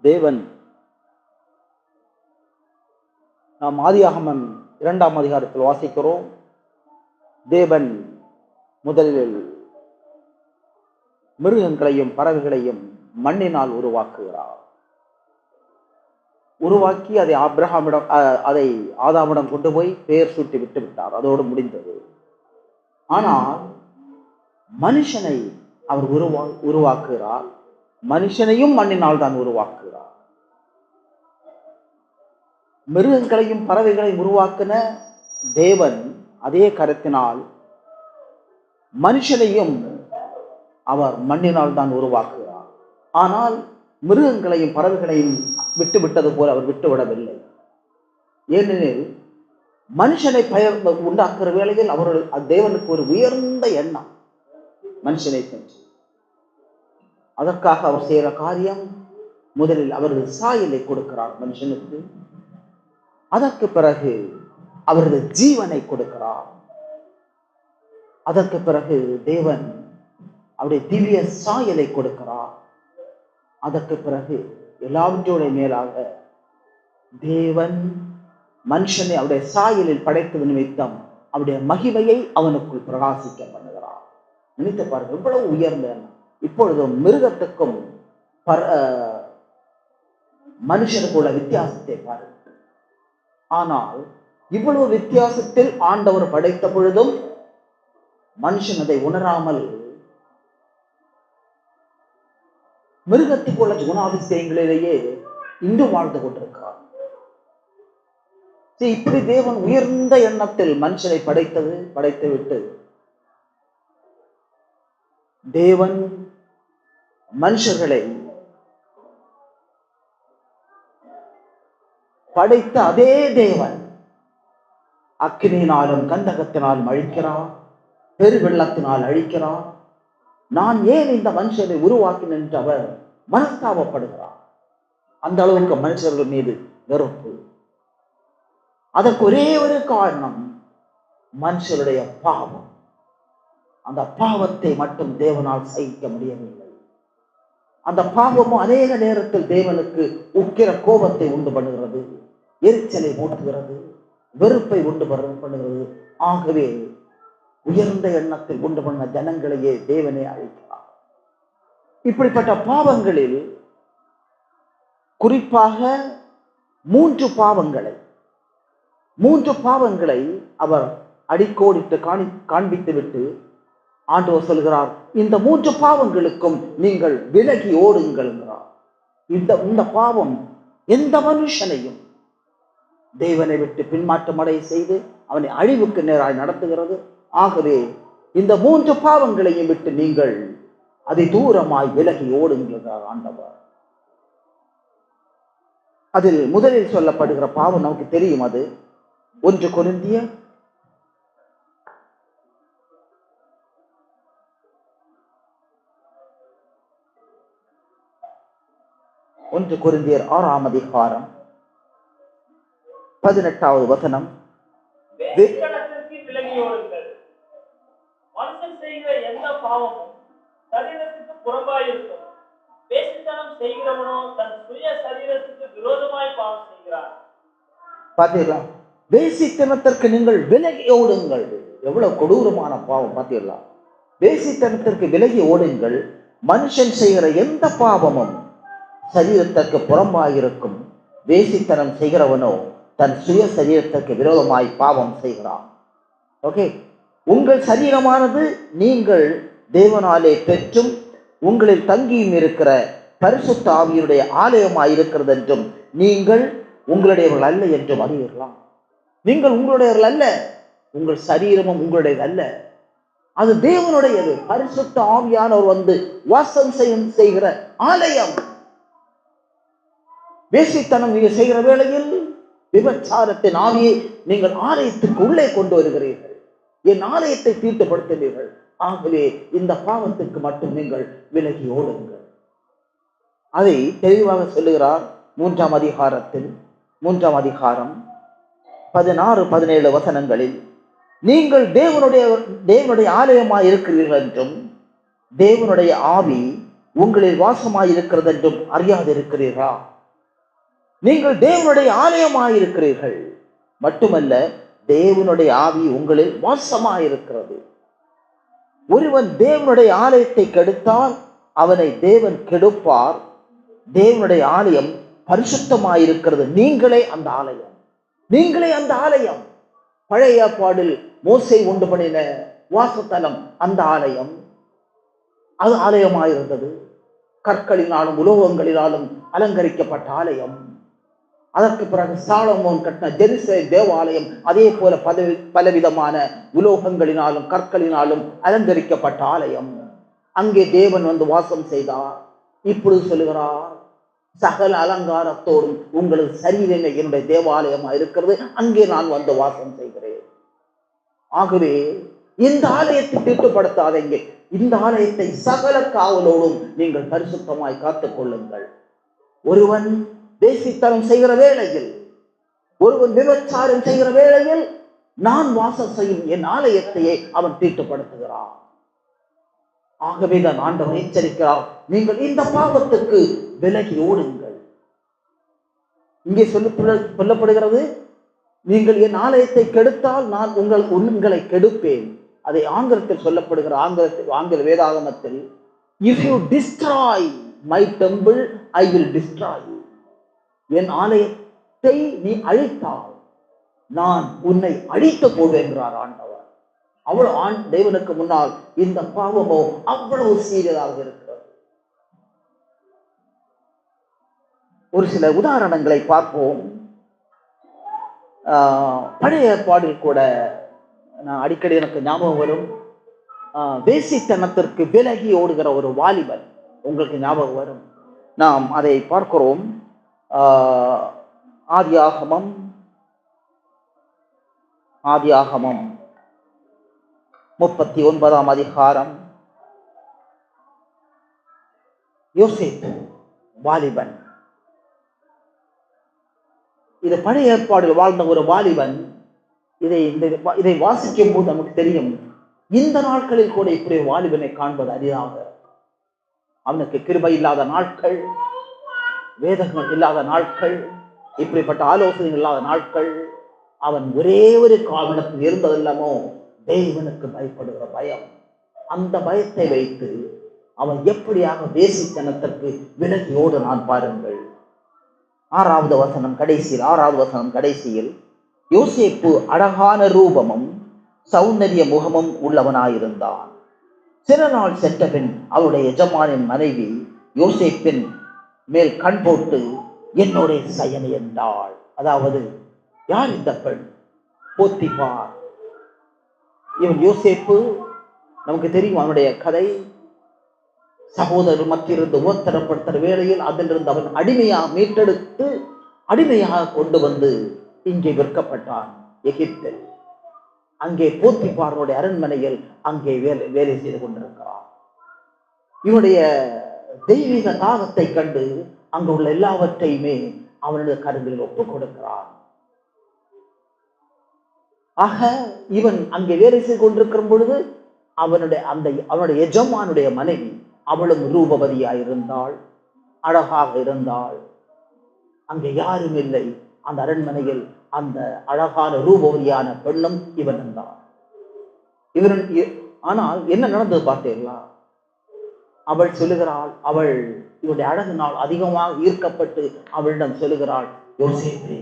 தேவன் நாம் ஆதியாகமம் 2ஆம் அதிகாரத்தில் வாசிக்கிறோம். தேவன் முதலில் மிருகங்களையும் பறவைகளையும் மண்ணினால் உருவாக்குகிறார். உருவாக்கி அதை அதை ஆதாமிடம் கொண்டு போய் பெயர் சூட்டி விட்டு விட்டார். அதோடு முடிந்தது. ஆனால் மனுஷனை அவர் உருவாக்குகிறார். மனுஷனையும் மண்ணினால் தான் உருவாக்குகிறார். மிருகங்களையும் பறவைகளையும் உருவாக்கின தேவன் அதே கரத்தினால் மனுஷனையும் அவர் மண்ணினால் தான் உருவாக்குகிறார். ஆனால் மிருகங்களையும் பறவைகளையும் விட்டுவிட்டது போல அவர் விட்டுவிடவில்லை. ஏனெனில் மனுஷனை உண்டாக்குற வேளையில் அவர்கள் தேவனுக்கு ஒரு உயர்ந்த எண்ணம் மனுஷனை பற்றி. அதற்காக அவர் செய்கிற காரியம், முதலில் அவரது சாயலை கொடுக்கிறார் மனுஷனுக்கு. அதற்கு பிறகு அவரது ஜீவனை கொடுக்கிறார். அதற்கு பிறகு தேவன் அவருடைய திவ்ய சாயலை கொடுக்கிறார். அதற்கு பிறகு எல்லாவற்றோட மேலாக தேவன் மனுஷனை அவருடைய சாயலில் படைத்தது நிமித்தம் அவருடைய மகிமையை அவனுக்குள் பிரகாசிக்க பண்ணுகிறார். நினைத்து பாருங்கள், இவ்வளவு உயர்ந்த இப்பொழுதும் மிருகத்துக்கும் மனுஷனுக்கு உள்ள வித்தியாசத்தை பாருங்கள். ஆனால் இவ்வளவு வித்தியாசத்தில் ஆண்டவர் படைத்த பொழுதும் மனுஷன் அதை உணராமல் மிருகத்துக்குள்ள குணாதிசயங்களிலேயே இன்று வாழ்ந்து கொண்டிருக்கிறார். இப்படி தேவன் உயர்ந்த எண்ணத்தில் மனுஷனை படைத்து விட்டு தேவன் மனுஷர்களை படைத்த அதே தேவன் அக்கினியினாலும் கந்தகத்தினாலும் அழிக்கிறார், பெருவெள்ளத்தினால் அழிக்கிறார். நான் ஏன் இந்த மனுஷனை உருவாக்கினேன் என்று அவர் மனஸ்தாபப்படுகிறார். அந்த அளவுக்கு மனுஷர்கள் மீது வெறுப்பு. அதற்கு ஒரே ஒரு காரணம், மனுஷருடைய பாவம். அந்த பாவத்தை மட்டும் தேவனால் சகிக்க முடியவில்லை. அந்த பாவமும் அநேக நேரத்தில் தேவனுக்கு உக்கிர கோபத்தை உண்டு பண்ணுகிறது, எரிச்சலை மூட்டுகிறது, வெறுப்பை உண்டு பண்ணுகிறது. ஆகவே உயர்ந்த எண்ணத்தில் உண்டு பண்ண ஜனங்களையே தேவனே அழைக்கிறார். இப்படிப்பட்ட பாவங்களில் குறிப்பாக மூன்று பாவங்களை அவர் அடிக்கோடிட்டு காண்பித்து விட்டு ஆண்டவர் சொல்கிறார், இந்த மூன்று பாவங்களுக்கும் நீங்கள் விலகி ஓடுங்கள்ங்கிறார். இந்த பாவம் எந்த மனுஷனையும் தேவனை விட்டு பின்மாற்றம் அடைய செய்து அவனை அழிவுக்கு நேராய் நடத்துகிறது. ஆகவே இந்த மூன்று பாவங்களையும் விட்டு நீங்கள் அதை தூரமாய் விலகி ஓடுங்கிறார் ஆண்டவர். அதில் முதலில் சொல்லப்படுகிற பாவம் நமக்கு தெரியும். அது 1 கொரிந்தியர் 6ஆம் அதிகாரம் 18வது வசனம். மனுஷன் செய்கிற எந்த பாவமும் சரீரத்துக்கு புறம்பாயிருக்கும். வேசித்தனம் செய்கிறவனோ தன் சுய சரீரத்துக்கு விரோதமாய் பாவம் செய்கிறான். பார்த்தீங்களா? வேசித்தனத்திற்கு நீங்கள் விலகி ஓடுங்கள். எவ்வளவு கொடூரமான பாவம் பார்த்தீங்களா? வேசித்தனத்திற்கு விலகி ஓடுங்கள். மனுஷன் செய்கிற எந்த பாவமும் சரீரத்திற்கு புறம்பாயிருக்கும். வேசித்தனம் செய்கிறவனோ தன் சுய சரீரத்திற்கு விரோதமாய் பாவம் செய்கிறான். ஓகே, உங்கள் சரீரமானது நீங்கள் தேவனாலே பெற்றும் உங்களில் தங்கியும் இருக்கிற பரிசுத்த ஆவியுடைய ஆலயமாய் இருக்கிறது என்றும் நீங்கள் உங்களுடையவர்கள் அல்ல என்றும் அறியலாம். நீங்கள் உங்களுடையவர்கள் அல்ல. உங்கள் சரீரமும் உங்களுடையது அல்ல, அது தேவனுடையது. பரிசுத்த ஆவியானவர் வந்து வாசம் செய்கிற ஆலயம். வேசித்தனம் நீங்கள் செய்கிற வேளையில் விபச்சாரத்தின் ஆவியை நீங்கள் ஆலயத்துக்கு உள்ளே கொண்டு வருகிறீர்கள். என் ஆலயத்தை தீட்டுப்படுத்துகிறீர்கள். ஆகவே இந்த பாவத்துக்கு மட்டும் நீங்கள் விலகி ஓடுங்கள். அதை தெளிவாக சொல்லுகிறார் 3ஆம் அதிகாரம் 16-17 வசனங்களில். நீங்கள் தேவனுடைய ஆலயமாய் இருக்கிறீர்கள் என்றும் தேவனுடைய ஆவி உங்களில் வாசமாய் இருக்கிறது என்றும் அறியாது இருக்கிறீர்களா? நீங்கள் தேவனுடைய ஆலயமாயிருக்கிறீர்கள். மட்டுமல்ல, தேவனுடைய ஆவி உங்களில் வாசமாயிருக்கிறது. ஒருவன் தேவனுடைய ஆலயத்தை கெடுத்தால் அவனை தேவன் கெடுப்பார். தேவனுடைய ஆலயம் பரிசுத்தமாயிருக்கிறது. நீங்களே அந்த ஆலயம். நீங்களே அந்த ஆலயம். பழைய ஏற்பாடில் மோசே உண்டு பண்ணின வாசத்தலம் அந்த ஆலயம். அது ஆலயமாயிருந்தது. கற்களினாலும் உலோகங்களினாலும் அலங்கரிக்கப்பட்ட ஆலயம். அதற்கு பிறகு சாலமோன் கட்டின ஜெருசலேம் தேவாலயம் அதே போல பலவிதமான உலோகங்களினாலும் கற்களினாலும் அலங்கரிக்கப்பட்ட ஆலயம். அங்கே தேவன் வந்து வாசம் செய்தார். இப்பொழுது சொல்லுகிறார், சகல அலங்காரத்தோடும் உங்களது சரீரமே என்னுடைய தேவாலயமா இருக்கிறது, அங்கே நான் வந்து வாசம் செய்கிறேன். ஆகவே இந்த ஆலயத்தை தீட்டுப்படுத்தாதீங்க. இந்த ஆலயத்தை சகல காவலோடும் நீங்கள் பரிசுத்தமாய் காத்துக் கொள்ளுங்கள். ஒருவன் வேசித்தனம் செய்கிற வேளையில், ஒருவன் விபச்சாரம் செய்கிற வேளையில் நான் வாசம் செய்யும் என் ஆலயத்தையே அவன் தீட்டுப்படுத்துகிறான். ஆகவேதான் ஆண்டவர் எச்சரிக்கிறார், நீங்கள் இந்த பாவத்துக்கு விலகி ஓடுங்கள். இங்கே சொல்லப்படுகிறது, நீங்கள் என் ஆலயத்தை கெடுத்தால் நான் உங்களை கெடுப்பேன். அதை ஆங்கிலத்தில் சொல்லப்படுகிற ஆங்கில வேதாகமத்தில், if you destroy my temple, I will destroy you. என் ஆலயத்தை நீ அழித்தால் நான் உன்னை அழித்து போவேன்கிறார் ஆண்டவர். அவ்வளவு தேவனுக்கு முன்னால் இந்த பாவமோ அவ்வளவு சீரியஸாக இருக்கிறது. ஒரு சில உதாரணங்களை பார்ப்போம். பழைய ஏற்பாடில் கூட நான் அடிக்கடி எனக்கு ஞாபகம் வரும், வேசித்தனத்திற்கு விலகி ஓடுகிற ஒரு வாலிபன் உங்களுக்கு ஞாபகம் வரும். நாம் அதை பார்க்கிறோம். ஆதியாகமம் 39ஆம் அதிகாரம். யோசேப்பு வாலிபன். இது பழைய ஏற்பாடில் வாழ்ந்த ஒரு வாலிபன். இதை வாசிக்கும் போது நமக்கு தெரியும், இந்த நாட்களில் கூட இப்படி வாலிபனை காண்பது அரிதாக. அவனுக்கு கிருபை இல்லாத நாட்கள், வேதங்கள் இல்லாத நாட்கள், இப்படிப்பட்ட ஆலோசனைகள் இல்லாத நாட்கள். அவன் ஒரே ஒரு காரணத்தில் இருந்ததெல்லாமோ தேவனுக்கு பயப்படுகிற பயம். அந்த பயத்தை வைத்து அவன் எப்படியாக வேசித்தனத்திற்கு விலகி ஓடினான் பாருங்கள். 6வது வசனம் கடைசியில் யோசேப்பு அழகான ரூபமும் சௌந்தரிய முகமும் உள்ளவனாயிருந்தான். சில நாள் சென்ற பின் அவருடைய எஜமானின் மனைவி யோசேப்பின் மேல் கண் போட்டு என்னுடைய சயனை என்றாள். அதாவது யார் இந்த பெண்? போத்திபார். இவன் யோசேப்பு, நமக்கு தெரியும் அவனுடைய கதை. சகோதரர் மத்தியிலிருந்து உபத்திரப்படுத்துகிற வேளையில் அதிலிருந்து அவன் மீட்டெடுத்து அடிமையாக கொண்டு வந்து இங்கே விற்கப்பட்டான் எகிப்தில். அங்கே போத்திபாருடைய அரண்மனையில் அங்கே வேலை செய்து கொண்டிருக்கிறான். இவனுடைய தெய்வீக தாகத்தை கண்டு அங்கு உள்ள எல்லாவற்றையுமே அவனுடைய கருங்களில் ஒப்புக் கொடுக்கிறான். ஆக இவன் அங்கே வேலை செய்து கொண்டிருக்கிற பொழுது அவனுடைய எஜமானுடைய மனைவி, அவளும் ரூபவதியாயிருந்தாள், அழகாக இருந்தாள். அங்கே யாரும் இல்லை அந்த அரண்மனையில். அந்த அழகான ரூபவதியான பெண்ணும் இவன் இருந்தான். ஆனால் என்ன நடந்தது பார்த்தீங்களா? அவள் சொல்லுகிறாள், அவள் இவனுடைய அழகினால் அதிகமாக ஈர்க்கப்பட்டு அவளிடம் சொல்லுகிறாள், யோசேப்பே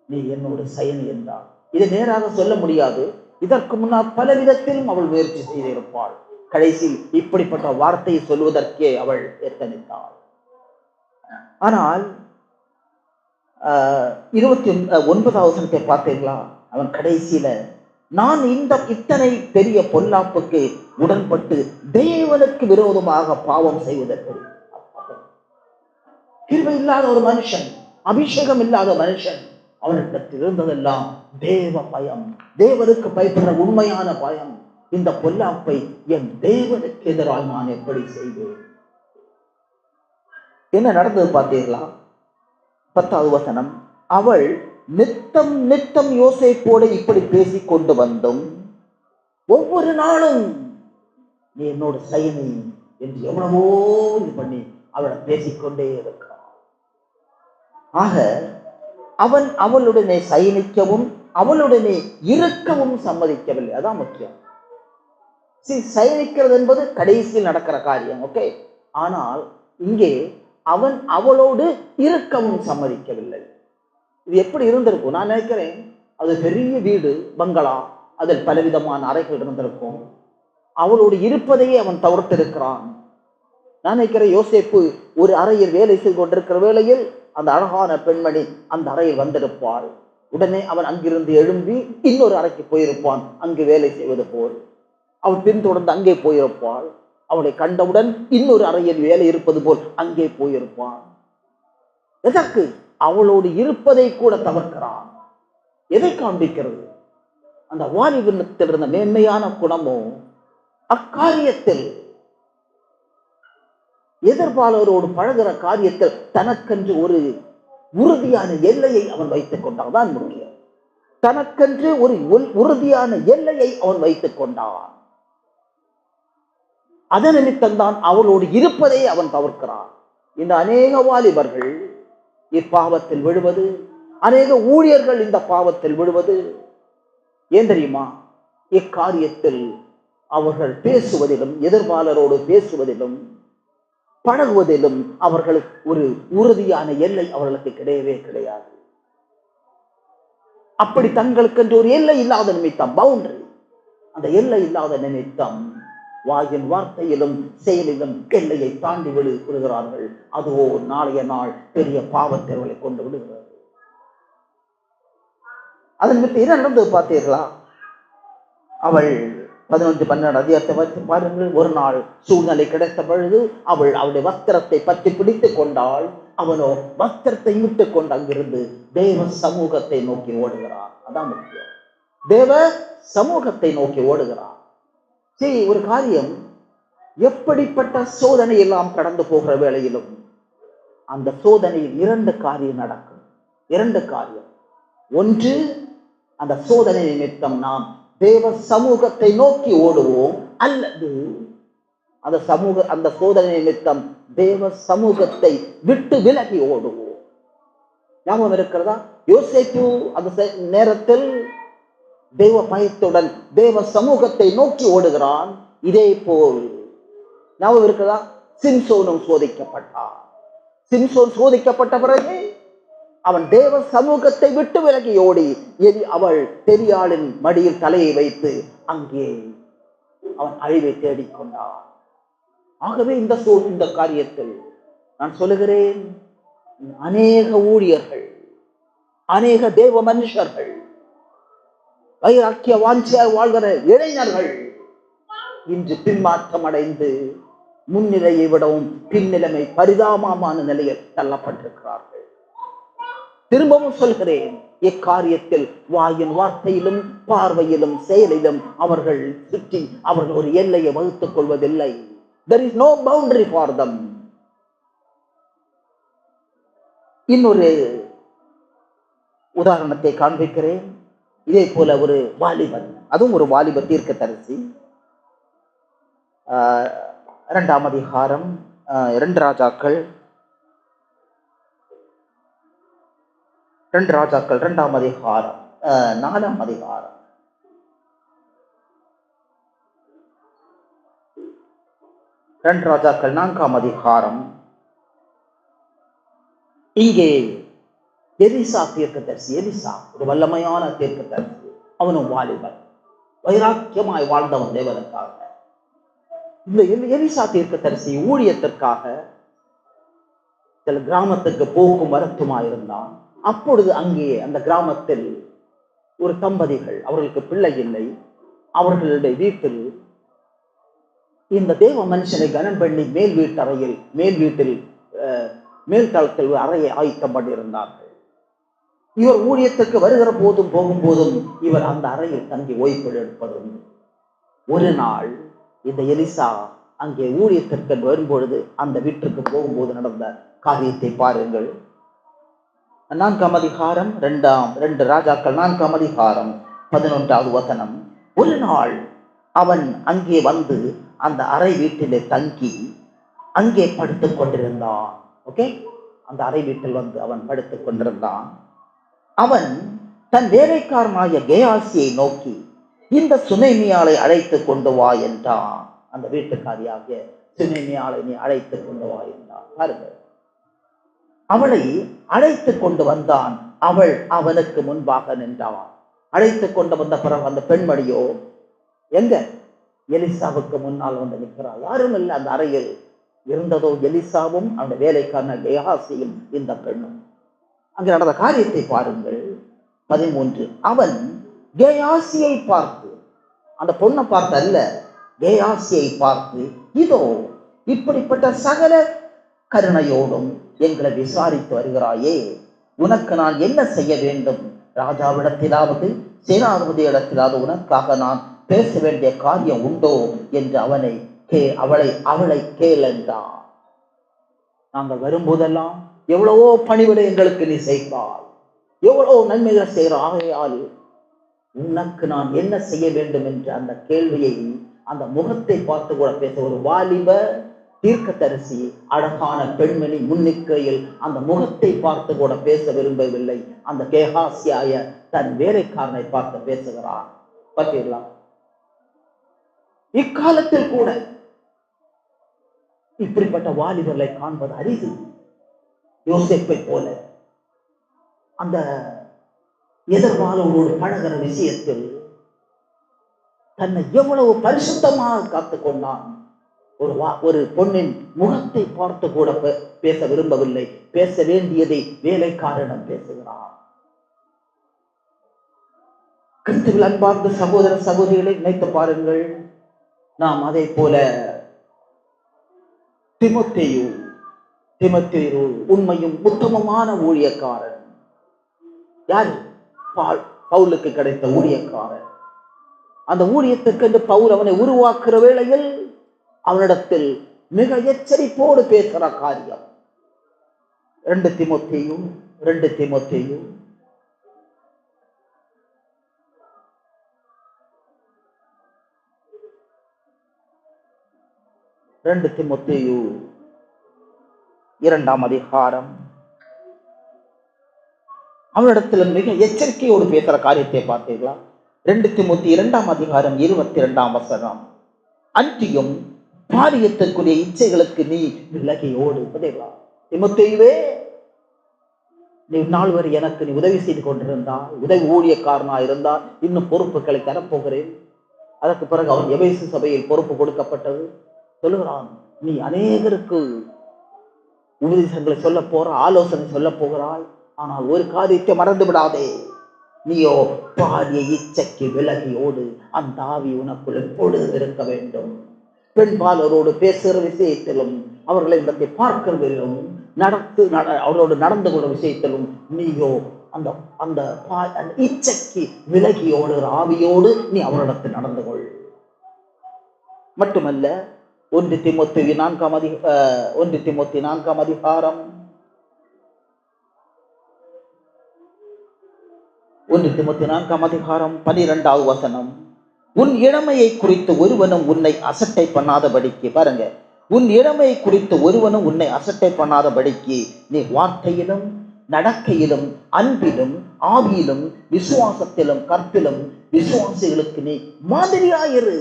நீ என்னோட சயனி என்றாள். இதை நேராக சொல்ல முடியாது. இதற்கு முன்னால் பல விதத்திலும் அவள் முயற்சி செய்திருப்பாள். கடைசியில் இப்படிப்பட்ட வார்த்தையை சொல்வதற்கே அவள் எத்தனித்தாள். ஆனால் 29வது வசனத்தை பார்த்தீங்களா? அவன் கடைசியில, நான் இத்தனை பெரிய பொல்லாப்புக்கு உடன்பட்டு தேவனுக்கு விரோதமாக பாவம் செய்வதற்கு, கிருபை இல்லாத ஒரு மனுஷன், அபிஷேகம் இல்லாத மனுஷன், அவனிடத்தில் இருந்ததெல்லாம் தேவ பயம், தேவனுக்கு பயப்படுற உண்மையான பயம். இந்த பொல்லாப்பை என் தேவனுக்கு எதிராக நான் எப்படி செய்வேன்? என்ன நடந்தது பார்த்தீர்களா? 10வது வசனம், அவள் நித்தம் யோசேப்போடு இப்படி பேசிக் கொண்டு வந்தும் ஒவ்வொரு நாளும் நீ என்னோட சயனி என்று எவ்வளவோ இது பண்ணி அவளை பேசிக்கொண்டே இருக்கிறாள். ஆக அவன் அவளுடனே சயனிக்கவும் அவளுடனே இருக்கவும் சம்மதிக்கவில்லை. அதான் முக்கியம். சயனிக்கிறது என்பது கடைசியில் நடக்கிற காரியம். ஓகே. ஆனால் இங்கே அவன் அவளோடு இருக்கவும் சம்மதிக்கவில்லை. இது எப்படி இருந்திருக்கும்? நான் நினைக்கிறேன் அது பெரிய வீடு, பங்களா, அதில் பலவிதமான அறைகள் இருந்திருக்கும். அவளோடு இருப்பதையே அவன் தவிர்த்திருக்கிறான். நான் நினைக்கிறேன் யோசேப்பு ஒரு அறையில் வேலை செய்து கொண்டிருக்கிற வேளையில் அந்த அழகான பெண்மணி அந்த அறையில் வந்திருப்பாள். உடனே அவன் அங்கிருந்து எழும்பி இன்னொரு அறைக்கு போயிருப்பான், அங்கு வேலை செய்வது போல். அவள் பின்தொடர்ந்து அங்கே போயிருப்பாள். அவளை கண்டவுடன் இன்னொரு அறையில் வேலை இருப்பது போல் அங்கே போயிருப்பான். எதற்கு? அவளோடு இருப்பதை கூட தவிர்க்கிறான். எதை காண்பிக்கிறது? அந்த வாலிபனத்தில் இருந்த மேன்மையான குணமோ அக்காரியத்தில் எதிர்பாளரோடு பழகிற காரியத்தில் தனக்கென்று ஒரு உறுதியான எல்லையை அவன் வைத்துக் கொண்டான். தான் முக்கியம். தனக்கென்று ஒரு உறுதியான எல்லையை அவன் வைத்துக் கொண்டான். அதன் நிமித்தம்தான் அவளோடு இருப்பதை அவன் தவிர்க்கிறான். இந்த அநேக வாலிபர்கள் இப்பாவத்தில் விழுவது, அநேக ஊழியர்கள் இந்த பாவத்தில் விழுவது ஏன் தெரியுமா? இக்காரியத்தில் அவர்கள் பேசுவதிலும், எதிர்பாளரோடு பேசுவதிலும், பழகுவதிலும் அவர்களுக்கு ஒரு உறுதியான எல்லை அவர்களுக்கு கிடையவே கிடையாது. அப்படி தங்களுக்கு என்று ஒரு எல்லை இல்லாத நிமித்தம், பவுண்டரி, அந்த எல்லை இல்லாத நிமித்தம் வாயின் வார்த்தையிலும் செயலிலும் எல்லையை தாண்டி விடுகிறார்கள். அதுவோ நாளைய நாள் பெரிய பாவத்தை கொண்டு விடுகிறது. அதன் மீது என்ன நடந்தது பார்த்தீர்களா? அவள் 11-12 அதிகாரத்தை வைத்து பாருங்கள். ஒரு நாள் சூழ்நிலை கிடைத்த பொழுது அவள் அவளுடைய வஸ்திரத்தை பற்றி பிடித்துக் கொண்டாள். அவனோ வஸ்திரத்தை விட்டுக் கொண்டு அங்கிருந்து தேவ சமூகத்தை நோக்கி ஓடுகிறான். அதான் முக்கியம். தேவ சமூகத்தை நோக்கி ஓடுகிறான். சரி, ஒரு காரியம், எப்படிப்பட்ட சோதனை எல்லாம் கடந்து போகிற வேளையிலும் அந்த சோதனையில் 2 காரியம் நடக்கும். 2 காரியம். ஒன்று, அந்த சோதனை நிமித்தம் நாம் தேவ சமூகத்தை நோக்கி ஓடுவோம், அல்லது அந்த சோதனை நிமித்தம் தேவ சமூகத்தை விட்டு விலகி ஓடுவோம். ஞாபகம் இருக்கிறதா? யோசேப்பு அந்த நேரத்தில் தேவ பயத்துடன் தேவ சமூகத்தை நோக்கி ஓடுகிறான். இதே போல் ஞாபகம் இருக்கிறதா? சிம்சோனும் சோதிக்கப்பட்டான். சிம்சோன் சோதிக்கப்பட்ட பிறகு அவன் தேவ சமூகத்தை விட்டு விலகி ஓடி அவள் பெரியாளின் மடியில் தலையை வைத்து அங்கே அவன் அழிவை தேடிக்கொண்டான். ஆகவே இந்த காரியத்தில் நான் சொல்லுகிறேன், அநேக ஊழியர்கள், அநேக தேவ மனுஷர்கள், வைராக்கிய வாஞ்சியார் வாழ்கிற இளைஞர்கள் இன்று பின்மாற்றம் அடைந்து முன்னிலையை விடவும் பின்னிலைமை பரிதாபமான நிலையில் தள்ளப்பட்டிருக்கிறார்கள். திரும்பவும் சொல்கிறேன், இக்காரியத்தில் வாயின் வார்த்தையிலும் பார்வையிலும் செயலிலும் அவர்கள் சுற்றி அவர்கள் ஒரு எல்லையை வகுத்துக் கொள்வதில்லை. There is no boundary for them. இன்னொரு உதாரணத்தை காண்பிக்கிறேன். இதே போல ஒரு வாலிபன், அதுவும் ஒரு வாலிப தீர்க்கதரிசி, 2ஆம் அதிகாரம் 2 ராஜாக்கள் 2ஆம் அதிகாரம் 4ஆம் அதிகாரம் 2 ராஜாக்கள் 4ஆம் அதிகாரம். இங்கே எலிசா தீர்க்கதரிசி, எலிசா ஒரு வல்லமையான தீர்க்கதரிசி, அவனும் வாலிபன், வைராக்கியமாய் வாழ்ந்தவன் தேவனுக்காக. இந்த எலிசா தீர்க்கதரிசி ஊழியத்திற்காக சில கிராமத்துக்கு போக்கும் வருத்தமாயிருந்தான். அப்பொழுது அங்கே அந்த கிராமத்தில் ஒரு தம்பதிகள், அவர்களுக்கு பிள்ளை இல்லை, அவர்களுடைய வீட்டில் இந்த தேவ மனுஷனை கனம் பண்ணி மேல் தளத்தில் அறையை ஆயத்தம் பண்ணியிருந்தார்கள். இவர் ஊழியத்துக்கு வருகிற போதும் போகும்போதும் இவர் அந்த அறையில் தங்கி ஓய்வு எடுப்பதும். ஒரு நாள் இந்த எலிசா அங்கே ஊழியத்திற்கு வரும்பொழுது அந்த வீட்டிற்கு போகும்போது நடந்த காரியத்தை பாருங்கள். 4ஆம் அதிகாரம் 2 ராஜாக்கள் 4ஆம் அதிகாரம் 11வது வசனம். ஒரு நாள் அவன் அங்கே வந்து அந்த அறை வீட்டிலே தங்கி அங்கே படுத்துக் கொண்டிருந்தான். ஓகே, அந்த அறை வீட்டில் வந்து அவன் படுத்துக் கொண்டிருந்தான். அவன் தன் வேலைக்காரனாகிய கேயாசியை நோக்கி, இந்த சுனேமியாளை அழைத்து கொண்டு வா என்றான். அந்த வீட்டுக்காரியாகிய சுனேமியாளை நீ அழைத்து கொண்டு வா என்றான். பாருங்கள், அவளை அழைத்து கொண்டு வந்தான். அவள் அவனுக்கு முன்பாக நின்றான். அழைத்து கொண்டு வந்த பிறகு அந்த பெண்மணியோ எங்க எலிசாவுக்கு முன்னால் வந்து நிற்கிறாள். யாரும் இல்லை அந்த அறையில். இருந்ததோ எலிசாவும் அந்த வேலைக்காரன கேயாசியும் இந்த பெண்ணும். அங்கே நடந்த காரியத்தை பாருங்கள். 13. அவன் கேயாசியை பார்த்து, அந்த பொண்ணை பார்த்து அல்ல, கேயாசியை பார்த்து, இதோ இப்படிப்பட்ட சகல கருணையோடும் எங்களை விசாரித்து வருகிறாயே, உனக்கு நான் என்ன செய்ய வேண்டும்? ராஜாவிடத்திலாவது சேனாதிபதி இடத்திலாவது உனக்காக நான் பேச வேண்டிய காரியம் உண்டோ என்று அவளை கேள் என்றான். நாங்கள் வரும்போதெல்லாம் எவ்வளவோ பணிவிடை எங்களுக்கு நீ செய்வாள், எவ்வளவு நன்மைகளை செய்கிற. ஆகையால் உனக்கு நான் என்ன செய்ய வேண்டும் என்ற அந்த கேள்வியை அந்த முகத்தை பார்த்து கூட பேச ஒரு வாலிப தீர்க்கதரிசி அழகான பெண்மணி முன்னிக்கையில் அந்த முகத்தை பார்த்து கூட பேச விரும்பவில்லை. அந்த கேயாசியாய தன் வேலைக்காரனை பார்த்து பேசுகிறான். பார்த்தீர்களா? இக்காலத்தில் கூட இப்படிப்பட்ட வாலிபர்களை காண்பது அரிது. யோசேப்பை போல அந்த எதிர்வாளோடு பழகிற விஷயத்தில் தன்னை எவ்வளவு பரிசுத்தமாக காத்துக்கொண்டான். ஒரு பொண்ணின் முகத்தை பார்த்து கூட பேச விரும்பவில்லை. பேச வேண்டியதை வேலைக்காரனிடம் பேசுகிறான். கிறிஸ்துவில் அன்பார்ந்த சகோதர சகோதரிகளை நினைத்து பாருங்கள். நாம் அதை போல தீமோத்தேயு உண்மையும் உத்தமமான ஊழியக்காரன். யார்? பவுலுக்கு கிடைத்த ஊழியக்காரன். அந்த ஊழியத்துக்கு என்று பவுல் அவனை உருவாக்குற வேளையில் அவனிடத்தில் மிக எச்சரிப்போடு பேசுகிற காரியம் 2 தீமோத்தேயு 2 தீமோத்தேயு 2 அதிகாரம் அவனிடத்தில் மிக எச்சரிக்கையோடு பேசுற காரியத்தை பார்த்தீர்களா? 2 தீமோத்தேயு 2 அதிகாரம் 22 வசனம். அன்றியும் பாரியத்திற்குரிய இச்சைகளுக்கு நீ விலகியோடு. தீமோத்தேயுவே, நீ நாள் வரை எனக்கு நீ உதவி செய்து கொண்டிருந்தால், உதவி ஊழியக்காரனா இருந்தால், இன்னும் பொறுப்புகளை தரப்போகிறேன். அதற்கு பிறகு அவன் எபேசு சபையில் பொறுப்பு கொடுக்கப்பட்டது. சொல்லுகிறான், நீ அநேகருக்கு உபதேசங்களை சொல்ல போற, ஆலோசனை சொல்ல போகிறாய். ஆனால் ஒரு காரியத்தை மறந்து விடாதே, நீயோ பாரிய இச்சைக்கு விலகியோடு. அந்த ஆவி உனக்குள் எப்பொழுது இருக்க வேண்டும். பெண்பாலரோடு பேசுகிற விஷயத்திலும், அவர்களை பற்றி பார்க்கிறதிலும், அவரோடு நடந்து கொள்ற விஷயத்திலும் நீயோ அந்த அந்த இச்சைக்கு விலகியோடு ஆவியோடு நீ அவரிடத்தில் நடந்து கொள். மட்டுமல்ல, 1 தீமோத்தேயு 4 அதிகாரம் 1 தீமோத்தேயு 4 அதிகாரம் 12 வசனம். உன் இளமையை குறித்து ஒருவனும் உன்னை அசட்டை பண்ணாதபடிக்கு, பாருங்க, உன் இளமையை குறித்து ஒருவனும் உன்னை அசட்டை பண்ணாதபடிக்கு நீ வார்த்தையிலும் நடக்கையிலும் அன்பிலும் ஆவியிலும் விசுவாசத்திலும் கற்பிலும் விசுவாசிகளுக்கு நீ மாதிரியாயிரு.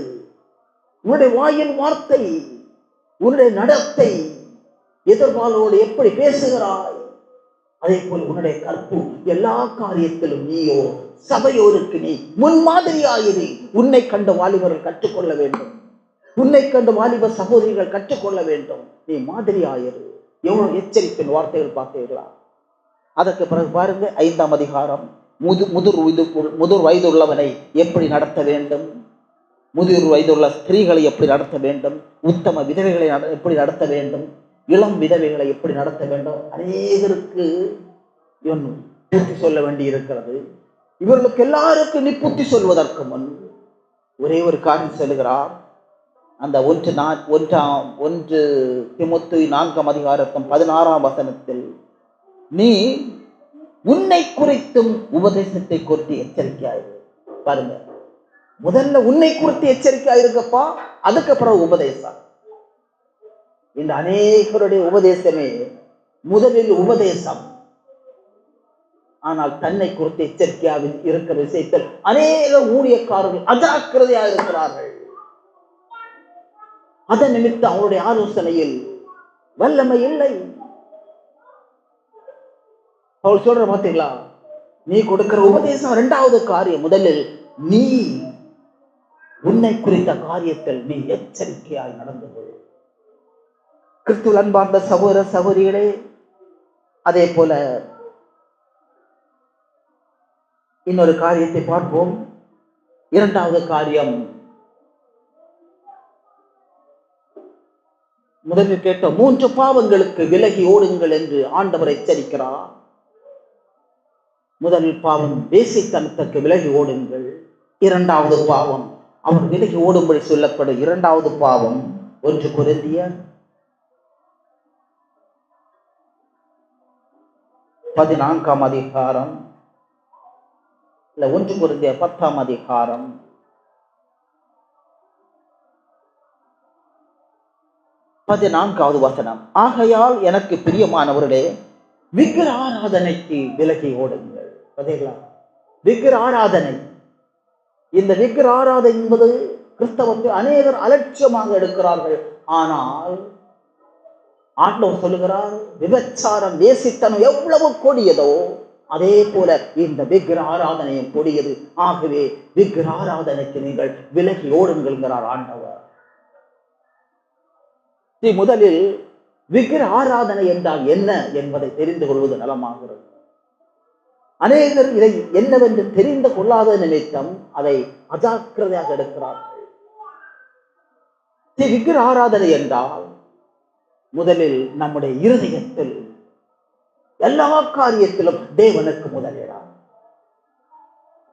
உன்னுடைய வாயின் வார்த்தை, உன்னுடைய நடத்தை, எதிர்பாலோடு எப்படி பேசுகிறாய், அதே போல் உன்னுடைய கற்பு, எல்லா காரியத்திலும் நீயோ சபையோருக்கு நீ முன்மாதிரியாயிரு. உன்னை கண்ட வாலிபர்கள் கற்றுக்கொள்ள வேண்டும். உன்னை கண்ட வாலிப சகோதரிகள் கற்றுக்கொள்ள வேண்டும். நீ மாதிரியாயிரு. எவ்வளவு எச்சரிப்பின் வார்த்தைகள் பார்த்தீர்களா? அதற்கு பிறகு பாருங்க, 5 அதிகாரம் முதிர் வயதுள்ளவனை எப்படி நடத்த வேண்டும், முதிர் வயதுள்ள ஸ்திரீகளை எப்படி நடத்த வேண்டும், உத்தம விதவைகளை எப்படி நடத்த வேண்டும், இளம் விதவைகளை எப்படி நடத்த வேண்டும். அநேகருக்கு இவன் பூர்த்தி சொல்ல வேண்டி இருக்கிறது. இவர்களுக்கு எல்லாருக்கும் நீ பூர்த்தி சொல்வதற்கு முன் ஒரே ஒரு காரியம் சொல்லுகிறார். அந்த 1 தீமோத்தேயு 4 அதிகாரத்தும் 16 வசனத்தில், நீ உன்னை குறித்தும் உபதேசத்தை குறித்து எச்சரிக்கையாயிரு. பாருங்க, முதல்ல உன்னை குறித்து எச்சரிக்கையாயிருக்கப்பா, அதுக்கப்புறம் உபதேசம். இந்த அநேகருடைய உபதேசமே முதலில் உபதேசம். ஆனால் தன்னை குறித்து எச்சரிக்கையாக இருக்கிற விஷயத்தில் அநேக ஊழியக்காரர்கள் அஜாக்கிரதையாக இருக்கிறார்கள். அதன் நிமித்தம் அவருடைய ஆலோசனையில் வல்லமை இல்லை. அவள் சொல்ற பார்த்தீங்களா, நீ கொடுக்கிற உபதேசம் இரண்டாவது காரியம். முதலில் நீ உன்னை குறித்த காரியத்தில் நீ எச்சரிக்கையாய் நடந்து கொள். கிறிஸ்துவில் அன்பார்ந்த சகோதர சகோதரிகளே, அதே போல இன்னொரு காரியத்தை பார்ப்போம். இரண்டாவது காரியம், முதலில் கேட்ட 3 பாவங்களுக்கு விலகி ஓடுங்கள் என்று ஆண்டவர் எச்சரிக்கிறார். முதல் பாவம் வேசித்தனத்துக்கு விலகி ஓடுங்கள். இரண்டாவது பாவம் அவர் விலகி ஓடும்படி சொல்லப்படும் இரண்டாவது பாவம் 1 கொரிந்தியர் 14ஆம் அதிகாரம், 1 கொரிந்தியர் 10ஆம் அதிகாரம் 14வது வசனம். ஆகையால் எனக்கு பிரியமானவர்களே, விக்கிர ஆராதனைக்கு விலகி ஓடுங்கள். விக்கிர ஆராதனை, இந்த விக்கிர ஆராதனை என்பது கிறிஸ்தவத்தை அநேகர் அலட்சியமாக எடுக்கிறார்கள். ஆனால் ஆண்டவர் சொல்லுகிறார், விபச்சாரம் வேசித்தனம் எவ்வளவு கொடியதோ அதே போல இந்த விக்கிர ஆராதனையும் கொடியது. ஆகவே விக்கிர ஆராதனைக்கு நீங்கள் விலகி ஓடுங்கள் ஆண்டவர். முதலில் விக்கிர ஆராதனை என்றால் என்ன என்பதை தெரிந்து கொள்வது நலமாகிறது. அநேகர் இதை என்னவென்று தெரிந்து கொள்ளாத நிமித்தம் அதை அஜாக்கிரதையாக எடுக்கிறார்கள். விக்கிர ஆராதனை என்றால் முதலில் நம்முடைய இருதயத்தில் எல்லா காரியத்திலும் தேவனுக்கு முதலிடம்.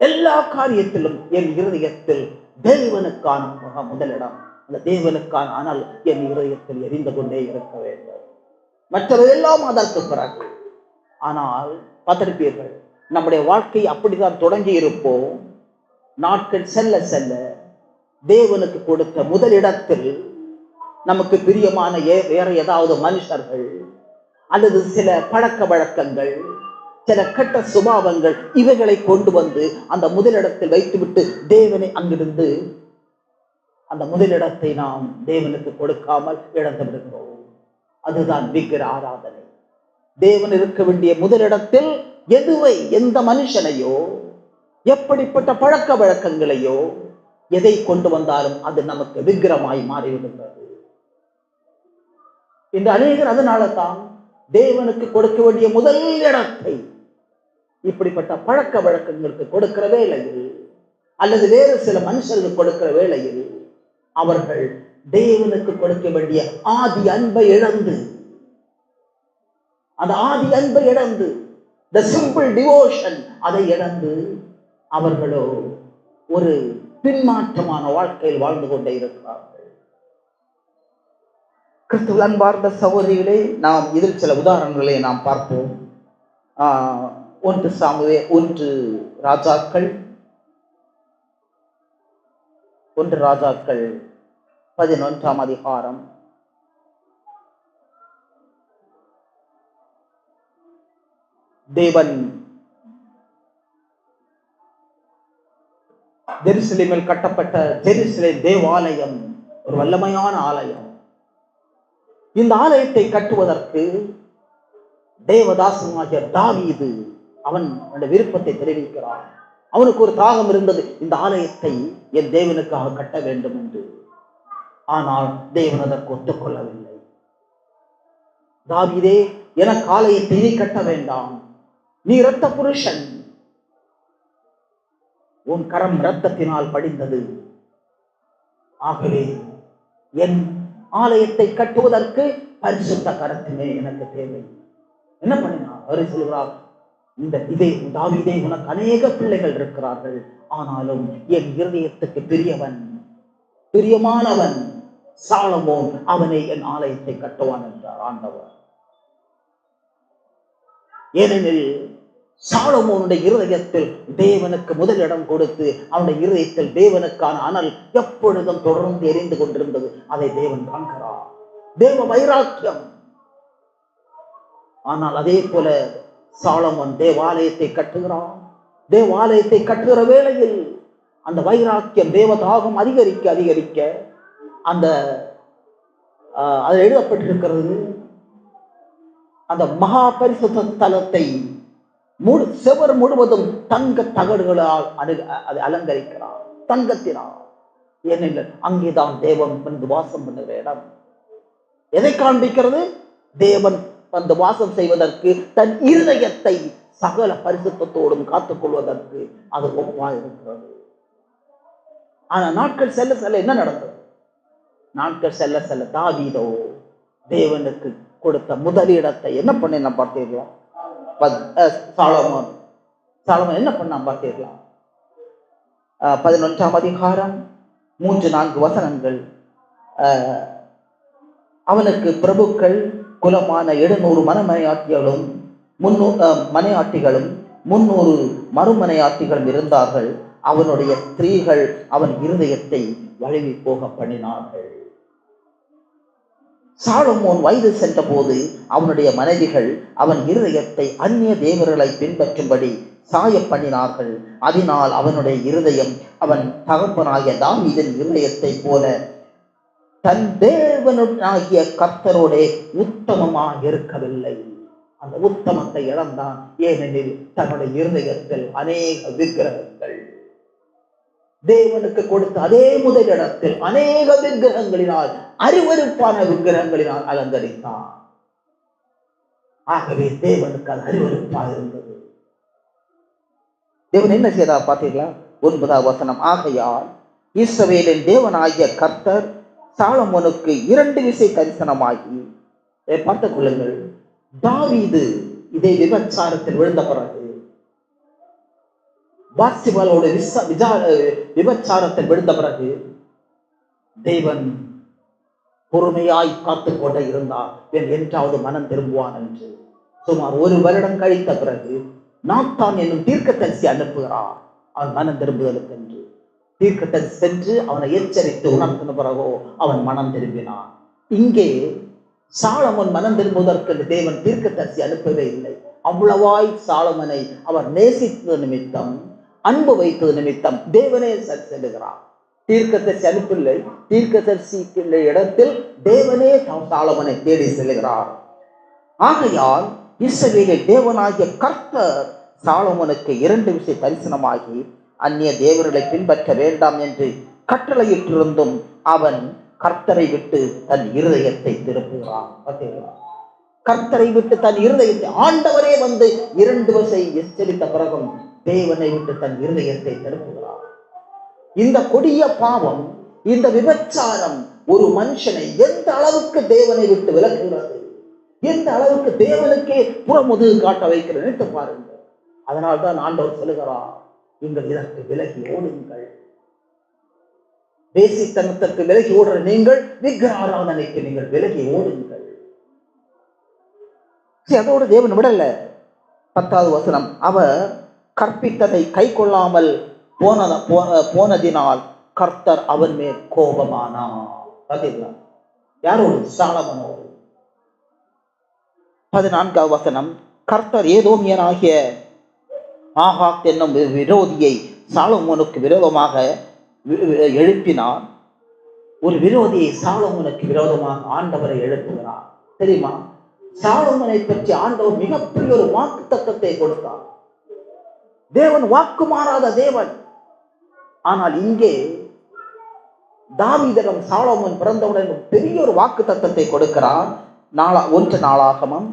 எல்லா காரியத்திலும் என் இருதயத்தில் தேவனுக்கான முதலிடம். அந்த தேவனுக்கான ஆனால் என் இருதயத்தில் எரிந்து கொண்டே இருக்க வேண்டும். மற்றவரெல்லாம் அதற்கு பிறகு. ஆனால் பார்த்திருப்பீர்கள், நம்முடைய வாழ்க்கை அப்படித்தான் தொடங்கி இருப்போம். நாட்கள் செல்ல செல்ல தேவனுக்கு கொடுத்த முதலிடத்தில் நமக்கு பிரியமான வேற ஏதாவது மனுஷர்கள் அல்லது சில பழக்க வழக்கங்கள், சில கெட்ட சுபாவங்கள், இவைகளை கொண்டு வந்து அந்த முதலிடத்தில் வைத்துவிட்டு தேவனை அங்கிருந்து அந்த முதலிடத்தை நாம் தேவனுக்கு கொடுக்காமல் இழந்து விடுகிறோம். அதுதான் விக்கிர ஆராதனை. தேவன் இருக்க வேண்டிய முதலிடத்தில் எதுவை, எந்த மனுஷனையோ, எப்படிப்பட்ட பழக்க வழக்கங்களையோ எதை கொண்டு வந்தாலும் அது நமக்கு விக்கிரமாய் மாறிவிடுகிறது. இந்த அநேகர் அதனால தான் தேவனுக்கு கொடுக்க வேண்டிய முதல் இடத்தை இப்படிப்பட்ட பழக்க வழக்கங்களுக்கு கொடுக்கிற வேளையில் அல்லது வேறு சில மனுஷர்களுக்கு கொடுக்கிற வேளையில் அவர்கள் தேவனுக்கு கொடுக்க வேண்டிய ஆதி அன்பை இழந்து, அந்த ஆதி அன்பை இழந்து, the simple devotion அதை இழந்து அவர்களோ ஒரு பின்மாற்றமான வாழ்க்கையில் வாழ்ந்து கொண்டே இருக்கிறார்கள். கிறிஸ்துவில் அன்பார்ந்த சகோதரிகளே, நாம் இதில் சில உதாரணங்களை நாம் பார்ப்போம். 1 ராஜாக்கள் 11ஆம் அதிகாரம் 1 தேவன் ஜெருசலேமில் கட்டப்பட்ட ஜெருசலேம் தேவாலயம் ஒரு வல்லமையான ஆலயம். இந்த ஆலயத்தை கட்டுவதற்கு தேவதாசனாகிய தாவீது அவன் விருப்பத்தை தெரிவிக்கிறான். அவனுக்கு ஒரு தாகம் இருந்தது, இந்த ஆலயத்தை என் தேவனுக்காக கட்ட வேண்டும் என்று. ஆனால் தேவன் அதற்கு ஒத்துக்கொள்ளவில்லை. தாவீதே, எனக்கு ஆலயத்தை நீ கட்ட வேண்டாம், நீ இரத்த புருஷன், உன் கரம் இரத்தத்தினால் படிந்தது. ஆகவே என் ஆலயத்தை கட்டுவதற்கு பரிசுத்த கரத்திலே எனக்கு தேவை. என்ன பண்ணினார்? அவர் சொல்கிறார், இந்த தாவீதே, உனக்கு அநேக பிள்ளைகள் இருக்கிறார்கள், ஆனாலும் என் இருதயத்துக்கு பிரியமானவன் சாலமோன், அவனை என் ஆலயத்தை கட்டுவான் என்றார் ஆண்டவர். ஏனெனில் சாலமோனுடைய இருதயத்தில் தேவனுக்கு முதலிடம் கொடுத்து அவனுடைய இருதயத்தில் தேவனுக்கான அனல் எப்பொழுதும் தொடர்ந்து எரிந்து கொண்டிருந்தது. அதை தேவன் காண்கிறார், தேவ வைராக்கியம். ஆனால் அதே போல சாலமோன் தேவாலயத்தை கட்டுகிறான். தேவாலயத்தை கட்டுகிற வேளையில் அந்த வைராக்கியம், தேவதாகம் அதிகரிக்க அதிகரிக்க அந்த அதில் எழுதப்பட்டிருக்கிறது, அந்த மகா பரிசுத்த ஸ்தலத்தை செவர் முழுவதும் தங்க தகடுகளால் அதை அலங்கரிக்கிறார், தங்கத்தினார். ஏனெனில் அங்கேதான் தேவன் வந்து வாசம் பண்ணுகிற இடம். எதை காண்பிக்கிறது? தேவன் வந்து வாசம் செய்வதற்கு தன் இருதயத்தை சகல பரிசுத்தத்தோடும் காத்துக்கொள்வதற்கு அது ஒப்பாக இருக்கிறது. ஆனா நாட்கள் செல்ல செல்ல என்ன நடந்தது? நாட்கள் செல்ல செல்ல தாவீதோ தேவனுக்கு கொடுத்த முதலிடத்தை என்ன பண்ண நான் பார்த்தீர்களா? சாலமோன் என்ன பண்ண பார்த்தீர்களா? 11ஆம் அதிகாரம் 3-4 வசனங்கள். அவனுக்கு பிரபுக்கள் குலமான 700 மனமனையாட்டிகளும் 300 மறுமனையாட்டிகளும் இருந்தார்கள். அவனுடைய ஸ்திரீகள் அவன் இருதயத்தை வழுவி போக பண்ணினார்கள். சாலமோன் வயது சென்ற போது அவனுடைய மனைவிகள் அவன் இருதயத்தை அந்நிய தேவர்களை பின்பற்றும்படி சாய பண்ணினார்கள். அதனால் அவனுடைய இருதயம் அவன் தகப்பனாகிய தாவீதின் இருதயத்தை போல தன் தேவனாகிய கர்த்தரோட உத்தமமாக இருக்கவில்லை. அந்த உத்தமத்தை இழந்தான். ஏனெனில் தன்னுடைய இருதயத்தில் அநேக விக்கிரகங்கள், தேவனுக்கு கொடுத்த அதே முதலிடத்தில் அநேக விக்கிரகங்களினால், அருவருப்பான விக்கிரகங்களினால் அலங்கரித்தான். ஆகவே தேவனுக்கு அது அருவருப்பாக இருந்தது. தேவன் என்ன செய்தார் பார்த்தீர்களா? 9ஆம் வசனம். ஆகையால் இஸ்ரவேலின் தேவனாகிய கர்த்தர் சாலமோனுக்கு 2 விசை தரிசனமாகி, பார்த்துக் கொள்ளுங்கள், தாவீது இதை விபச்சாரத்தில் விழுந்த பிறகு, பாத்சேபாவோடு விபச்சாரத்தில் விழுந்த பிறகு தேவன் பொறுமையாய் காத்துக் கொண்டே இருந்தார், என்றாவது மனம் திரும்புவான் என்று. சுமார் 1 வருடம் கழித்த பிறகு நாத்தான் என்னும் தீர்க்கதரிசி அனுப்புகிறார் அவன் மனம் திரும்புதலுக்கு என்று. தீர்க்கதரிசி சென்று அவனை எச்சரித்து உணர்த்தின பிறகோ அவன் மனம் திரும்பினான். இங்கே சாலமோன் மனம் திரும்புவதற்கு தேவன் தீர்க்கதரிசி அனுப்பவே இல்லை. அவ்வளவாய் சாலமனை அவர் நேசித்தது நிமித்தம், அன்பு வைத்தது நிமித்தம் தேவனே செல்லுகிறார். தீர்க்கதரிசி அனுப்பில்லை, தீர்க்கதரிசி இடத்தில் தேவனே சாலமனை தேடி செல்லுகிறார். ஆகையால் இஸ்ரவேலின் தேவனாகிய கர்த்தர் சாலமோனுக்கு 2 விசை தரிசனமாகி அந்நிய தேவர்களை பின்பற்ற வேண்டாம் என்று கட்டளையிட்டிருந்தும் அவன் கர்த்தரை விட்டு தன் இருதயத்தை திருப்புகிறான். கர்த்தரை விட்டு தன் இருதயத்தை, ஆண்டவரே வந்து 2 விசை எச்சரித்த பிறகும் தேவனை விட்டு தன் இருதயத்தை திருப்புகிறான். இந்த கொடிய பாவம், இந்த விபச்சாரம் ஒரு மனுஷனை எந்த அளவுக்கு தேவனை விட்டு விலக்குகிறது, எந்த அளவுக்கு தேவனுக்கே புறமுதுகு காட்ட வைக்கிறது நினைத்து பாருங்கள். அதனால்தான் ஆண்டவர் சொல்லுகிறார், நீங்கள் இதற்கு விலகி ஓடுங்கள். வேசித்தனத்திற்கு விலகி ஓடுற நீங்கள் விக்கிர ஆராதனைக்கு நீங்கள் விலகி ஓடுங்கள். அதோடு தேவன் விடல. 10ஆவது வசனம். அவர் கற்பித்ததை கை கொள்ளாமல் போனதினால் கர்த்தர் அவன் மேல் கோபமானார். யாரோடு? சாலமோனோடு. 14ஆவது வசனம். கர்த்தர் ஏதோமியனாகிய ஆகாத் என்னும் விரோதியை சாலமோனுக்கு விரோதமாக எழுப்பினார். ஒரு விரோதியை சாலமோனுக்கு விரோதமாக ஆண்டவரை எழுப்புகிறார். தெரியுமா? சாலமோனை பற்றி ஆண்டவர் மிகப்பெரிய ஒரு வாக்கு தத்தத்தை கொடுத்தார். தேவன் வாக்கு மாறாத தேவன். ஆனால் இங்கே தாவீதிடம் சாலமோன் பிறந்தவுடன் பெரிய ஒரு வாக்கு தத்தத்தை கொடுக்கிறார். 1 நாளாகமம்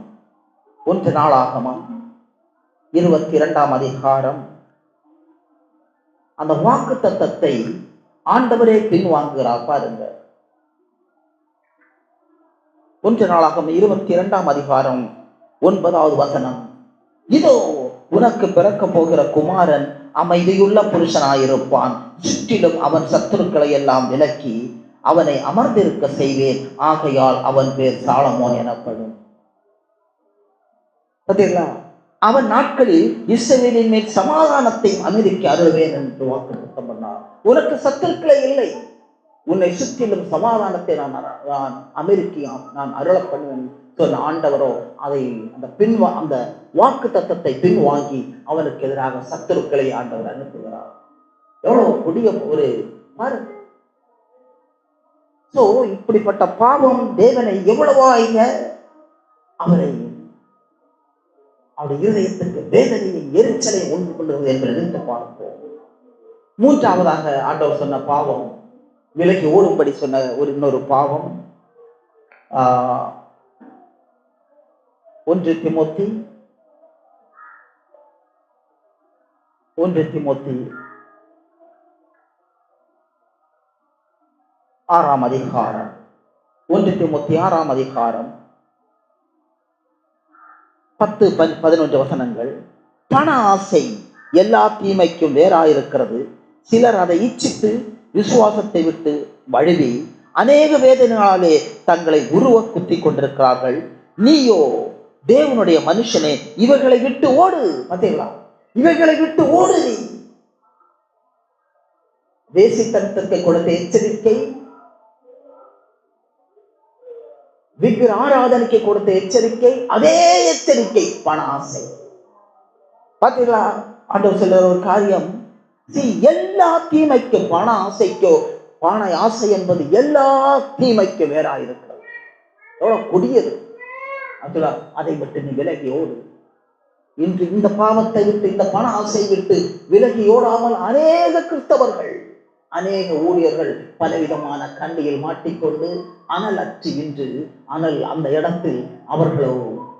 22ஆம் அதிகாரம். அந்த வாக்கு தத்தத்தை ஆண்டவரே பின்வாங்குகிறார். பாருங்க, 1 நாளாகமம் 22ஆம் அதிகாரம் 9ஆவது வசனம். இதோ உனக்கு பிறக்க போகிற குமாரன் அமைதியுள்ள புருஷனாயிருப்பான். சுற்றிலும் அவன் சத்துருக்களை எல்லாம் விலக்கி அவனை அமர்ந்திருக்க செய்வேன். ஆகையால் அவன் பேர் சாலமோன் எனப்படும். பார்த்தீங்களா? அவன் நாட்களில் இஸ்ரவேலின் மேல் சமாதானத்தையும் அமைதிக்கு அருள்வேன் என்று வாக்குத்தத்தம் பண்ணார். உனக்கு சத்துருக்களே இல்லை, உன்னை சுற்றிலும் சமாதானத்தை நான் அமெரிக்கையாம் நான் அருள பண்ணுவேன் சொன்ன ஆண்டவரோ அதை அந்த வாக்கு தத்தத்தை பின்வாங்கி அவனுக்கு எதிராக சத்துருக்களை ஆண்டவர் அனுப்புகிறார். எவ்வளவு கொடிய ஒரு பாரு. சோ இப்படிப்பட்ட பாவம் தேவனை எவ்வளவாக அவரை அவருடைய இருதயத்துக்கு வேதனையை எரிச்சலை உண்டு கொள்வது என்று நினைத்து பார்ப்போம். மூன்றாவதாக ஆண்டவர் சொன்ன பாவம், விலகி ஓடும்படி சொன்ன இன்னொரு பாவம் 1 தீமோத்தி 6ஆம் அதிகாரம் 1 தீமோத்தி 6ஆம் அதிகாரம் 10-11 வசனங்கள். பண ஆசை எல்லா தீமைக்கும் வேறாயிருக்கிறது. சிலர் அதை இச்சித்து விசுவாசத்தை விட்டு வழுவி அநேக வேதனைகளாலே தங்களை உருவ குத்தி கொண்டிருக்கிறார்கள். நீயோ தேவனுடைய மனுஷனே, இவர்களை விட்டு ஓடு. பார்த்தீங்களா, இவைகளை விட்டு ஓடு. நீ வேசித்தனத்திற்கு கொடுத்த எச்சரிக்கை, விக்கிர ஆராதனைக்கு கொடுத்த எச்சரிக்கை, அதே எச்சரிக்கை பண ஆசை. பார்த்தீங்களா, ஆண்டவர் சொல்ற ஒரு காரியம், எல்லா தீமைக்கும் பண ஆசைக்கோ, பண ஆசை என்பது எல்லா தீமைக்கும் வேறாயிருக்கிறது. எவ்வளவு கொடியது. அதை விட்டு நீ விலகி ஓடு. இன்று இந்த பாவத்தை விட்டு, இந்த பண ஆசை விட்டு விலகி ஓடாமல் அநேக கிறிஸ்தவர்கள், அநேக ஊழியர்கள் பலவிதமான கண்ணியில் மாட்டிக்கொண்டு அனல் அற்றி இன்று அந்த இடத்தில் அவர்களோ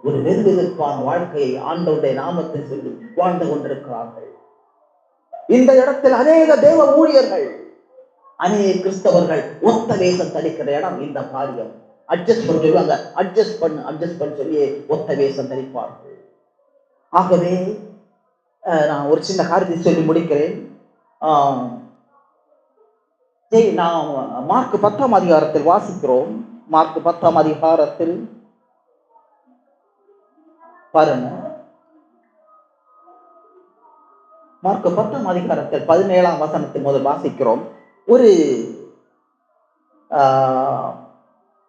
ஒரு வெறுவெறுப்பான வாழ்க்கையை ஆண்டவருடைய நாமத்தை சொல்லி வாழ்ந்து கொண்டிருக்கிறார்கள். இந்த இடத்தில் அநேக தேவ ஊழியர்கள், அநேக கிறிஸ்தவர்கள் ஒத்த வேஷம் தரிக்கிற இடம் இந்த காரியம். அட்ஜஸ்ட் பண்ண சொல்லுவாங்க, அட்ஜஸ்ட் பண்ண சொல்லி ஒத்த வேஷம் தரிப்பார்கள். ஆகவே நான் ஒரு சின்ன காரியத்தை சொல்லி முடிக்கிறேன். நாம் மார்க் 10ஆம் அதிகாரத்தில் வாசிக்கிறோம். மார்க் 10ஆம் அதிகாரத்தில் பாருங்க, மார்க் 10ஆம் அதிகாரத்தில் 17ஆம் வசனத்தில் முதல் வாசிக்கிறோம்.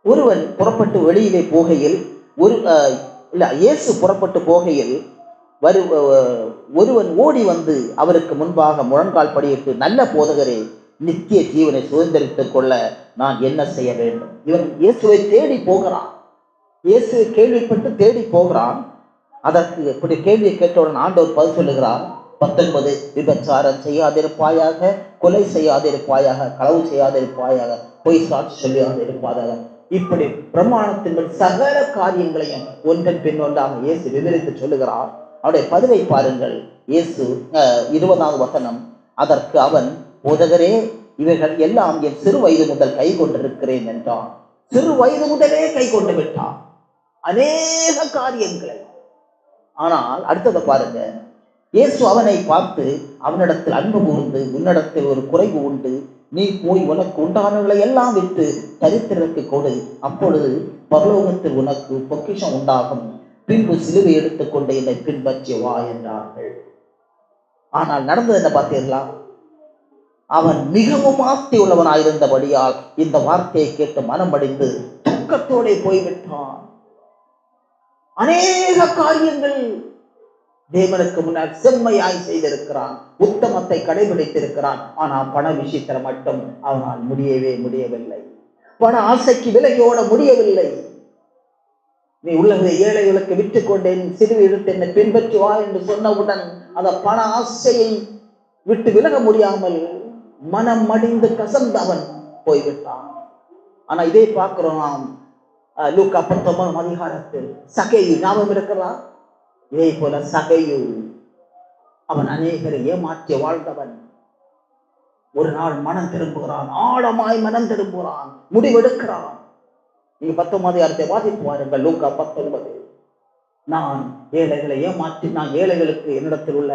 ஒருவன் புறப்பட்டு வெளியிலே போகையில், இயேசு புறப்பட்டு போகையில் ஒருவன் ஓடி வந்து அவருக்கு முன்பாக முழங்கால் படியிட்டு, நல்ல போதகரே, நித்திய ஜீவனை சுதந்திரித்துக் கொள்ள நான் என்ன செய்ய வேண்டும்? இவன் இயேசுவை தேடி போகிறான். இயேசுவை கேள்விப்பட்டு தேடி போகிறான். அதற்கு இப்படி கேள்வியை கேட்டவுடன் ஆண்டவர் பதில் சொல்லுகிறார். 19, விபச்சாரம் செய்யாதிருப்பாயாக, கொலை செய்யாதிருப்பாயாக, களவு செய்யாதிருப்பாயாக, பொய் சாட்சி சொல்லாதிருப்பாயாக. இப்படி பிரமாணத்தின் சகல காரியங்களையும் ஒன்றன் பின் ஒன்றாக இயேசு விவரித்து சொல்லுகிறார். அவருடைய பதிலை பாருங்கள். இயேசு 20ஆவது வசனம், அதற்கு அவன், போதகரே, இவைகள் எல்லாம் என் சிறு வயது முதல் கை கொண்டிருக்கிறேன் என்றான். சிறு வயது முதலே கை கொண்டு விட்டான் அநேக காரியங்களை. ஆனால் அடுத்ததை பாருங்க, இயேசு அவனை பார்த்து அவனிடத்தில் அன்பு கூர்ந்து, உன்னிடத்தில் ஒரு குறைவு உண்டு, நீ போய் உனக்கு உண்டானவர்களை எல்லாம் விட்டு தரித்திரருக்கு கொடு, அப்பொழுது பரலோகத்தில் உனக்கு பொக்கிஷம் உண்டாகும், பின்பு சிலுவை எடுத்துக்கொண்டு என்னை பின்பற்றி வா என்றார்கள். ஆனால் நடந்தது என்ன பார்த்தீர்களா? அவன் மிகவும் ஆஸ்தி உள்ளவனாயிருந்தபடியால் இந்த வார்த்தையை கேட்டு மனம் அடைந்து துக்கத்தோட போய்விட்டான். அநேக காரியங்கள் தேவனுக்கு முன்னால் செம்மையாய் செய்திருக்கிறான், உத்தமத்தை கடைபிடித்திருக்கிறான். ஆனால் பண விஷயத்தில் மட்டும் அவனால் முடியவில்லை. பண ஆசைக்கு விலகியோட முடியவில்லை. நீ உள்ளதை ஏழைகளுக்கு விற்றுக் கொண்டேன், சிறுவை எடுத்து என்னை பின்பற்றி வா என்று சொன்னவுடன் அந்த பண ஆசையை விட்டு விலக முடியாமல் மனம் மடிந்து கசந்தவன் போய்விட்டான். ஆனா இதை பார்க்கிறோம் நாம் லூக்கா 19ஆம் அதிகாரத்தில். சகேயு ஞாபகம் இருக்கிறதா? இதே போல சகேயு, அவன் அநேகரை ஏமாற்றி வாழ்ந்தவன். ஒரு நாள் மனம் திரும்புகிறான், ஆழமாய் மனம் திரும்புகிறான், முடிவெடுக்கிறான். நீங்க 19ஆம் அதிகாரத்தை வாசித்து பாருங்கள். லூக்கா 19. நான் ஏழைகளை ஏமாற்றி, நான் ஏழைகளுக்கு என்னிடத்தில் உள்ள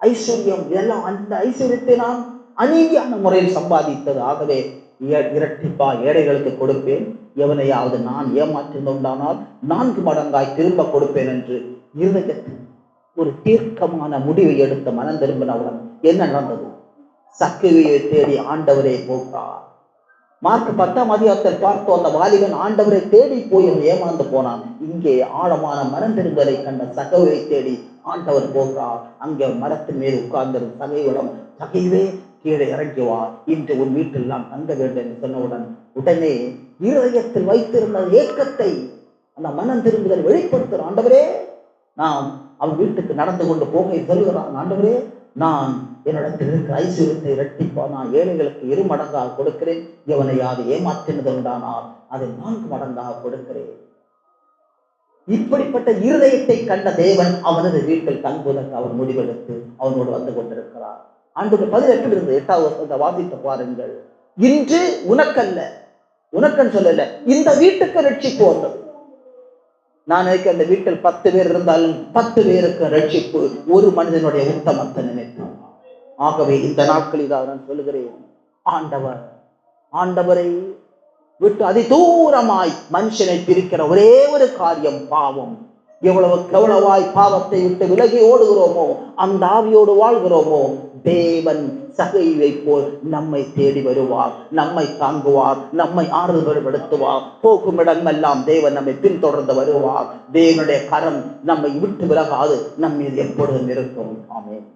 ஐஸ்வர்யம் எல்லாம், அந்த ஐஸ்வர்யத்தை நான் அநீதியான முறையில் சம்பாதித்தது, ஆகவே இரட்டிப்பா ஏழைகளுக்கு கொடுப்பேன், எவனையாவது நான் ஏமாற்றினால் 4 மடங்காய் திரும்ப கொடுப்பேன் என்று இருதயத்தில் ஒரு தீர்க்கமான முடிவை எடுத்த மனம் திரும்பினவுடன் என்ன நடந்தது? சக்கேயுவை தேடி ஆண்டவரே போகிறார். மார்க் 10ஆம் அதிகாரத்தில் பார்த்தோம், அந்த வாலிபன் ஆண்டவரை தேடி போய் ஏமாந்து போனான். இங்கே ஆழமான மனம் திரும்பலை கண்ட சகைவை தேடி ஆண்டவர் போகிறார். அங்கே மரத்தின் மீது உட்கார்ந்திருந்த சகைவிடம், சகைவே கீழே இறங்கி வா, இன்று உன் வீட்டில் நான் தங்க வேண்டும் என்று சொன்னவுடன் உடனே இருதயத்தில் வைத்திருந்த ஏக்கத்தை அந்த மனம் திரும்புதல் வெளிப்படுத்துகிறார். ஆண்டவரே, நாம் அவன் வீட்டுக்கு நடந்து கொண்டு போக சொல்கிறான், ஆண்டவரே, நான் என்னிடத்தில் இருக்கிற ஐஸ்வர்யத்தை இரட்டிப்பா, நான் ஏழைகளுக்கு 2 மடங்காக கொடுக்கிறேன். எவனை யாரு ஏமாற்றினது உண்டானால் அதை 4 மடங்காக கொடுக்கிறேன். இப்படிப்பட்ட இருதயத்தை கண்ட தேவன் அவனது வீட்டில் தங்குவதற்கு அவர் முடிவெடுத்து அவனோடு வந்து கொண்டிருக்கிறார். ஆண்டவர் 18 8வது வசனத்தை வாசித்து பாருங்கள். இன்று உனக்கல்ல, உனக்கன்னு சொல்லல, இந்த வீட்டுக்கு ரட்சிப்பு வந்தது. நான் நினைக்கிறேன், அந்த வீட்டில் 10 பேர் இருந்தாலும் 10 பேருக்கு ரட்சிப்பு ஒரு மனிதனுடைய உத்தமத்தை நினைத்தார். ஆகவே இந்த நாட்களில் நான் சொல்லுகிறேன், ஆண்டவரை விட்டு அதிதூரமாய் மனுஷனை பிரிக்கிற ஒரே ஒரு காரியம் பாவம். எவ்வளவாய் பாவத்தை விட்டு விலகி ஓடுகிறோமோ, அந்த ஆவியோடு வாழ்கிறோமோ, தேவன் சகைவை போல் நம்மை தேடி வருவார், நம்மை தாங்குவார், நம்மை ஆறுதல்படுத்துவார். போகும் இடமெல்லாம் தேவன் நம்மை பின்தொடர்ந்து வருவார். தேவனுடைய கரம் நம்மை விட்டு விலகாது, நம் மீது எப்பொழுதும் இருக்கும். ஆமென்.